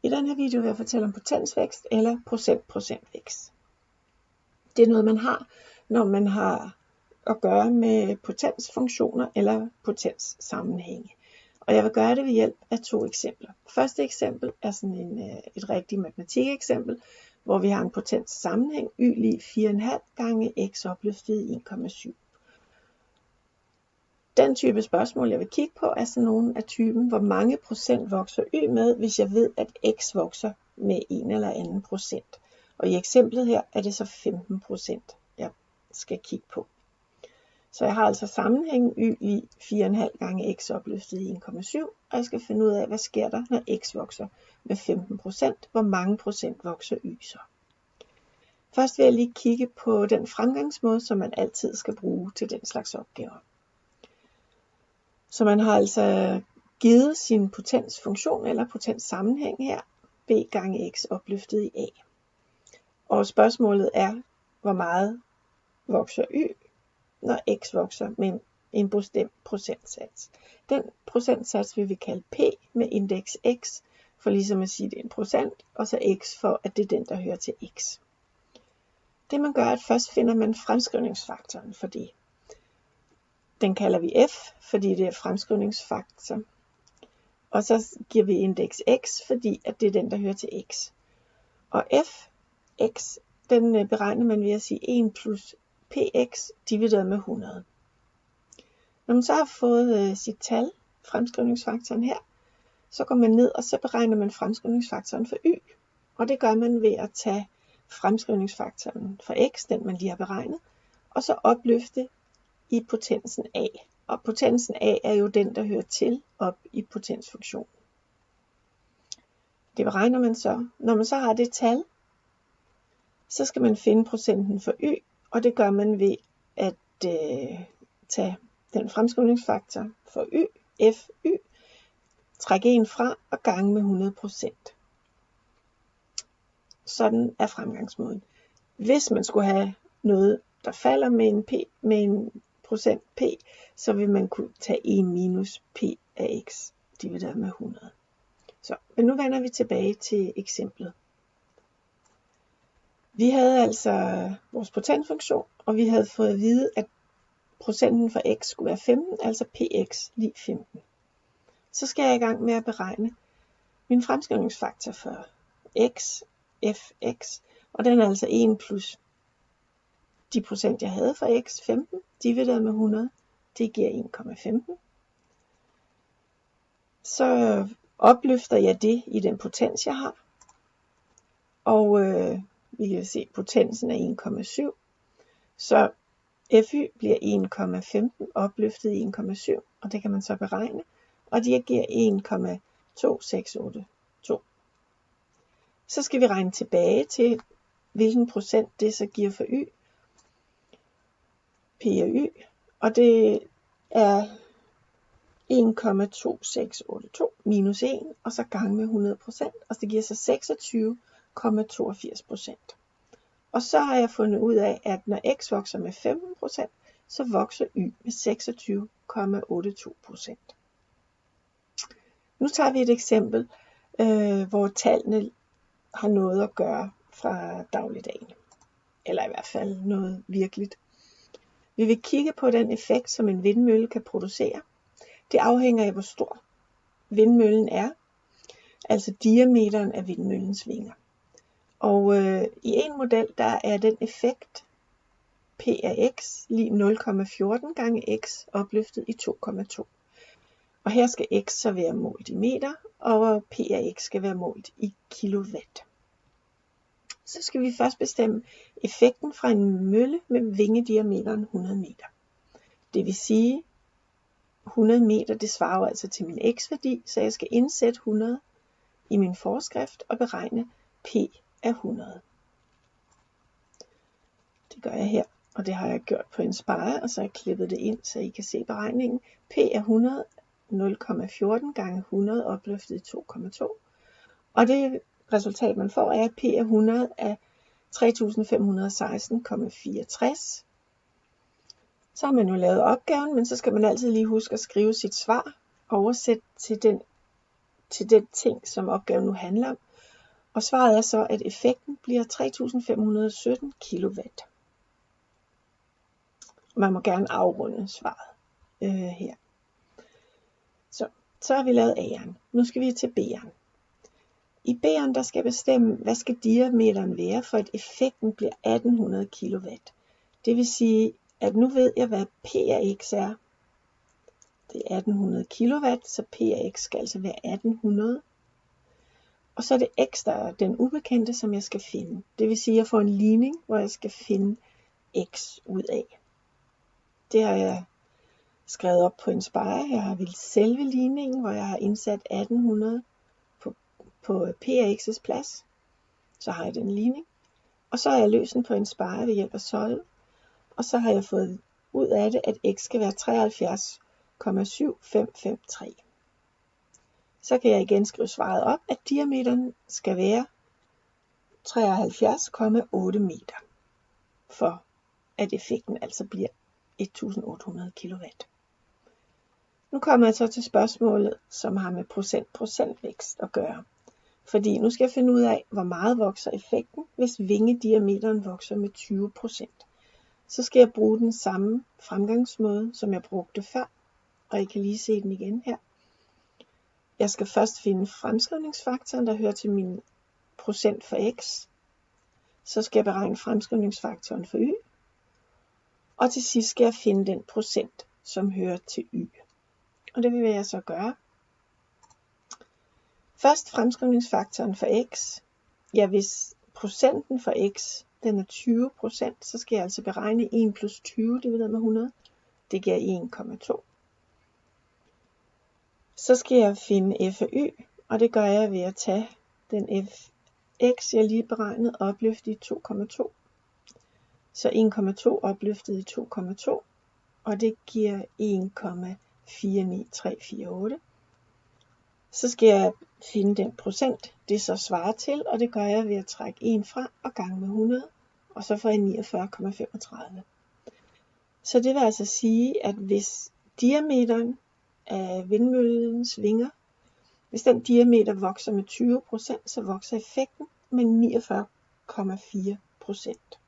I den her video vil jeg fortælle om potensvækst eller procentvækst. Det er noget, man har, når man har at gøre med potensfunktioner eller potenssammenhænge. Og jeg vil gøre det ved hjælp af 2 eksempler. Første eksempel er sådan et rigtigt matematikeksempel, hvor vi har en potenssammenhæng y lig 4,5 gange x opløftet i 1,7. Den type spørgsmål, jeg vil kigge på, er sådan nogle af typen, hvor mange procent vokser y med, hvis jeg ved, at x vokser med en eller anden procent. Og i eksemplet her er det så 15%, jeg skal kigge på. Så jeg har altså sammenhængen y lig 4,5 gange x opløftet i 1,7, og jeg skal finde ud af, hvad sker der, når x vokser med 15%. Hvor mange procent vokser y så? Først vil jeg lige kigge på den fremgangsmåde, som man altid skal bruge til den slags opgaver. Så man har altså givet sin potensfunktion eller potenssammenhæng her, b gange x opløftet i a. Og spørgsmålet er, hvor meget vokser y, når x vokser med en bestemt procentsats. Den procentsats vil vi kalde p med indeks x, for ligesom at sige, det er en procent, og så x for, at det er den, der hører til x. Det man gør, er, at først finder man fremskrivningsfaktoren for det. Den kalder vi f, fordi det er fremskrivningsfaktor. Og så giver vi indeks x, fordi at det er den, der hører til x. Og f(x), den beregner man ved at sige 1 plus px divideret med 100. Når man så har fået sit tal, fremskrivningsfaktoren her, så går man ned, og så beregner man fremskrivningsfaktoren for y. Og det gør man ved at tage fremskrivningsfaktoren for x, den man lige har beregnet, og så opløfte i potensen a. Og potensen a er jo den, der hører til op i potensfunktionen. Det beregner man så. Når man så har det tal, så skal man finde procenten for y, og det gør man ved at tage den fremskrivningsfaktor for y, fy, trække en fra og gange med 100%. Sådan er fremgangsmåden. Hvis man skulle have noget, der falder med en procent p, så vil man kunne tage 1 minus p af x divideret med 100. Men nu vender vi tilbage til eksemplet. Vi havde altså vores potensfunktion, og vi havde fået at vide, at procenten for x skulle være 15, altså px lig 15. Så skal jeg i gang med at beregne min fremskrivningsfaktor for x, fx, og den er altså 1 plus de procent, jeg havde for x, 15, divideret med 100, det giver 1,15. Så opløfter jeg det i den potens, jeg har, og vi kan se, at potensen er 1,7, så fy bliver 1,15 opløftet i 1,7, og det kan man så beregne, og det giver 1,2682. Så skal vi regne tilbage til, hvilken procent det så giver for y, p og y, og det er 1,2682 minus 1, og så gange med 100%, og det giver så 26,82%. Og så har jeg fundet ud af, at når x vokser med 15%, så vokser y med 26,82%. Nu tager vi et eksempel, hvor tallene har noget at gøre fra dagligdagen, eller i hvert fald noget virkeligt. Vi vil kigge på den effekt, som en vindmølle kan producere. Det afhænger af, hvor stor vindmøllen er, altså diameteren af vindmøllens vinger. Og i en model, der er den effekt p af x lig 0,14 gange x opløftet i 2,2. Og her skal x så være målt i meter, og p af x skal være målt i kilowatt. Så skal vi først bestemme effekten fra en mølle med vingediameteren 100 meter. Det vil sige, 100 meter, det svarer altså til min x-værdi, så jeg skal indsætte 100 i min forskrift og beregne p af 100. Det gør jeg her, og det har jeg gjort på Inspire, og så har jeg klippet det ind, så I kan se beregningen. P af 100, 0,14 gange 100 opløftet i 2,2. Og det resultat, man får, er, at P af 100 er 3516,64. Så har man jo lavet opgaven, men så skal man altid lige huske at skrive sit svar, oversæt til den til den ting, som opgaven nu handler om. Og svaret er så, at effekten bliver 3517 kW. Man må gerne afrunde svaret her. Så har vi lavet A'eren. Nu skal vi til B'eren. I B'eren der skal jeg bestemme, hvad skal diameteren være, for at effekten bliver 1800 kW. Det vil sige, at nu ved jeg, hvad P af X er. Det er 1800 kW, så P af X skal altså være 1800. Og så er det X, der er den ubekendte, som jeg skal finde. Det vil sige, at jeg får en ligning, hvor jeg skal finde X ud af. Det har jeg skrevet op på en spire. Jeg har vildt selve ligningen, hvor jeg har indsat 1800 på P af X's plads. Så har jeg den ligning. Og så har jeg løst den på en spire ved hjælp af solve. Og så har jeg fået ud af det, at X skal være 73,7553. Så kan jeg igen skrive svaret op, at diameteren skal være 73,8 meter, for at effekten altså bliver 1800 kW. Nu kommer jeg så til spørgsmålet, som har med procentvækst at gøre. Fordi nu skal jeg finde ud af, hvor meget vokser effekten, hvis vingediameteren vokser med 20%. Så skal jeg bruge den samme fremgangsmåde, som jeg brugte før, og I kan lige se den igen her. Jeg skal først finde fremskrivningsfaktoren, der hører til min procent for x. Så skal jeg beregne fremskrivningsfaktoren for y. Og til sidst skal jeg finde den procent, som hører til y. Og det vil jeg så gøre. Først fremskrivningsfaktoren for x. Ja, hvis procenten for x den er 20%, så skal jeg altså beregne 1 plus 20 divideret med 100. Det giver 1,2. Så skal jeg finde f af y, og det gør jeg ved at tage den fx, jeg lige beregnede, opløftet i 2,2. Så 1,2 opløftet i 2,2, og det giver 1,49348. Så skal jeg finde den procent, det så svarer til, og det gør jeg ved at trække 1 fra og gange med 100, og så får jeg 49,35. Så det vil altså sige, at hvis diameteren af vindmøllens vinger, hvis den diameter vokser med 20%, så vokser effekten med 49,4%.